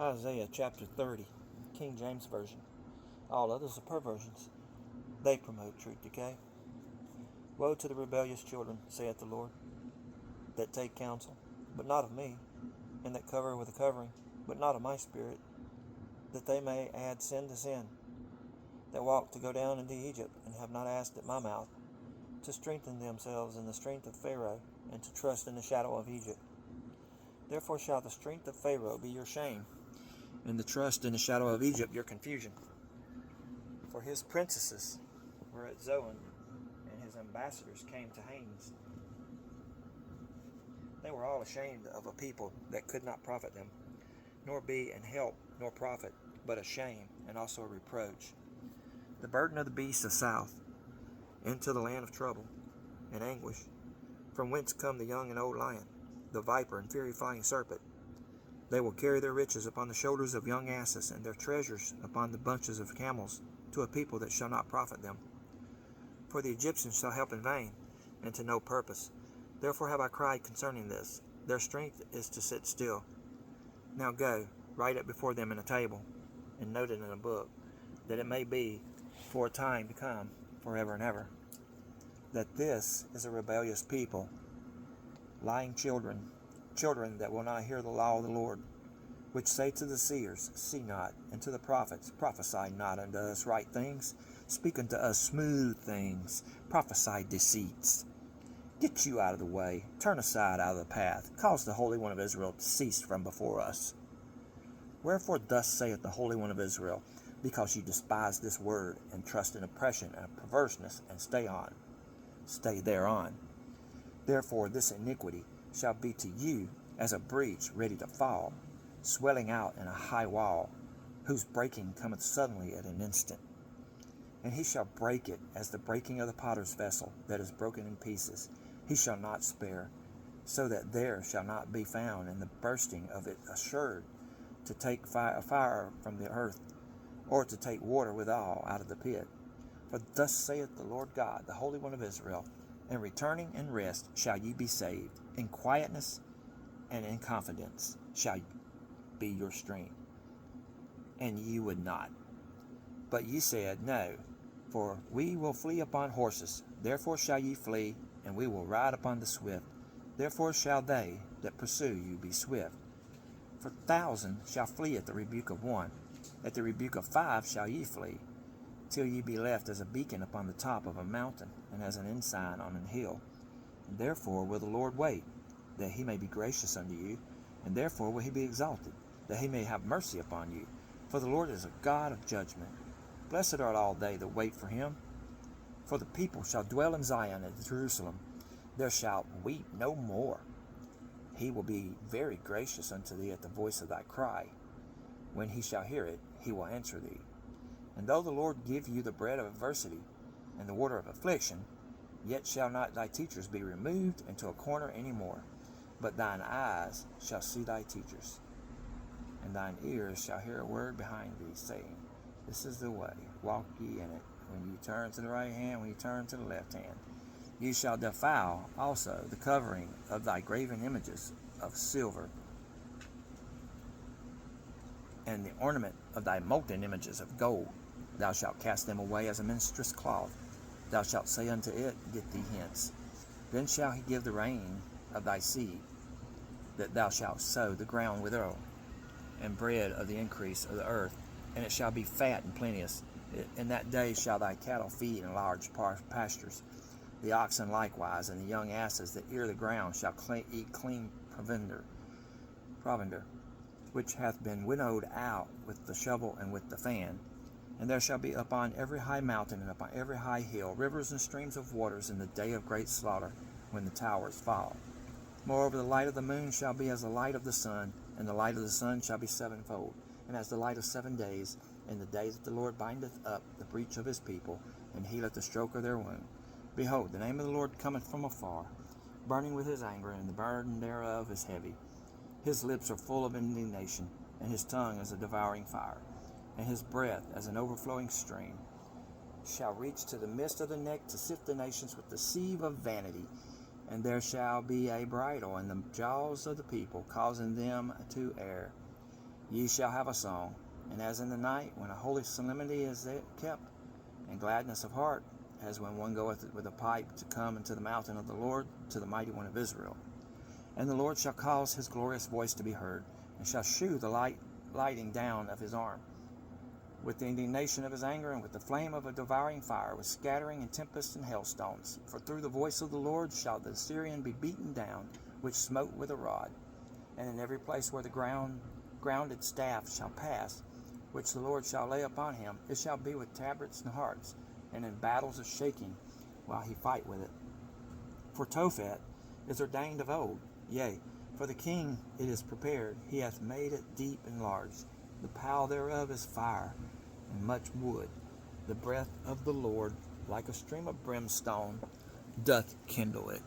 Isaiah chapter 30, King James Version. All others are perversions. They promote truth decay. Woe to the rebellious children, saith the Lord, that take counsel, but not of me, and that cover with a covering, but not of my spirit, that they may add sin to sin, that walk to go down into Egypt, and have not asked at my mouth, to strengthen themselves in the strength of Pharaoh, and to trust in the shadow of Egypt. Therefore shall the strength of Pharaoh be your shame, and the trust in the shadow of Egypt your confusion. For his princesses were at Zoan, and his ambassadors came to Hanes. They were all ashamed of a people that could not profit them, nor be an help nor profit, but a shame and also a reproach. The burden of the beasts of south, into the land of trouble and anguish, from whence come the young and old lion, the viper and fiery flying serpent. They will carry their riches upon the shoulders of young asses, and their treasures upon the bunches of camels, to a people that shall not profit them. For the Egyptians shall help in vain, and to no purpose. Therefore have I cried concerning this. Their strength is to sit still. Now go, write it before them in a table, and note it in a book, that it may be for a time to come, forever and ever, that this is a rebellious people, lying children that will not hear the law of the Lord, which say to the seers, See not, and to the prophets, Prophesy not unto us right things, speak unto us smooth things, prophesy deceits. Get you out of the way, turn aside out of the path, cause the Holy One of Israel to cease from before us. Wherefore thus saith the Holy One of Israel, because you despise this word, and trust in oppression and perverseness, and stay thereon. Therefore this iniquity shall be to you as a breach ready to fall, swelling out in a high wall, whose breaking cometh suddenly at an instant. And he shall break it as the breaking of the potter's vessel that is broken in pieces. He shall not spare, so that there shall not be found in the bursting of it assured to take fire from the earth, or to take water withal out of the pit. For thus saith the Lord God, the Holy One of Israel, In returning and rest shall ye be saved, in quietness and in confidence shall be your strength. And ye would not. But ye said, No, for we will flee upon horses. Therefore shall ye flee, and we will ride upon the swift. Therefore shall they that pursue you be swift. For 1,000 shall flee at the rebuke of one. At the rebuke of 5 shall ye flee, till ye be left as a beacon upon the top of a mountain, and as an ensign on an hill. And therefore will the Lord wait, that he may be gracious unto you, and therefore will he be exalted, that he may have mercy upon you. For the Lord is a God of judgment. Blessed are all they that wait for him. For the people shall dwell in Zion and Jerusalem. There shalt weep no more. He will be very gracious unto thee at the voice of thy cry. When he shall hear it, he will answer thee. And though the Lord give you the bread of adversity and the water of affliction, yet shall not thy teachers be removed into a corner any more, but thine eyes shall see thy teachers, and thine ears shall hear a word behind thee, saying, This is the way, walk ye in it. When you turn to the right hand, when you turn to the left hand. You shall defile also the covering of thy graven images of silver, and the ornament of thy molten images of gold. Thou shalt cast them away as a minstrel's cloth. Thou shalt say unto it, Get thee hence. Then shall he give the rain of thy seed, that thou shalt sow the ground with earl, and bread of the increase of the earth, and it shall be fat and plenteous. In that day shall thy cattle feed in large pastures. The oxen likewise, and the young asses that ear the ground shall eat clean provender, which hath been winnowed out with the shovel and with the fan. And there shall be upon every high mountain and upon every high hill rivers and streams of waters in the day of great slaughter, when the towers fall. Moreover, the light of the moon shall be as the light of the sun, and the light of the sun shall be sevenfold, and as the light of 7 days, in the day that the Lord bindeth up the breach of his people, and healeth the stroke of their wound. Behold, the name of the Lord cometh from afar, burning with his anger, and the burden thereof is heavy. His lips are full of indignation, and his tongue is a devouring fire, and his breath as an overflowing stream. Shall reach to the midst of the neck to sift the nations with the sieve of vanity. And there shall be a bridle in the jaws of the people, causing them to err. Ye shall have a song, and as in the night, when a holy solemnity is kept, and gladness of heart, as when one goeth with a pipe to come into the mountain of the Lord, to the mighty one of Israel. And the Lord shall cause his glorious voice to be heard, and shall shew the lighting down of his arm, with the indignation of his anger, and with the flame of a devouring fire, with scattering and tempest and hailstones. For through the voice of the Lord shall the Assyrian be beaten down, which smote with a rod. And in every place where the grounded staff shall pass, which the Lord shall lay upon him, it shall be with tabrets and harps, and in battles of shaking, while he fight with it. For Tophet is ordained of old, yea, for the king it is prepared. He hath made it deep and large. The pile thereof is fire, and much wood. The breath of the Lord, like a stream of brimstone, doth kindle it.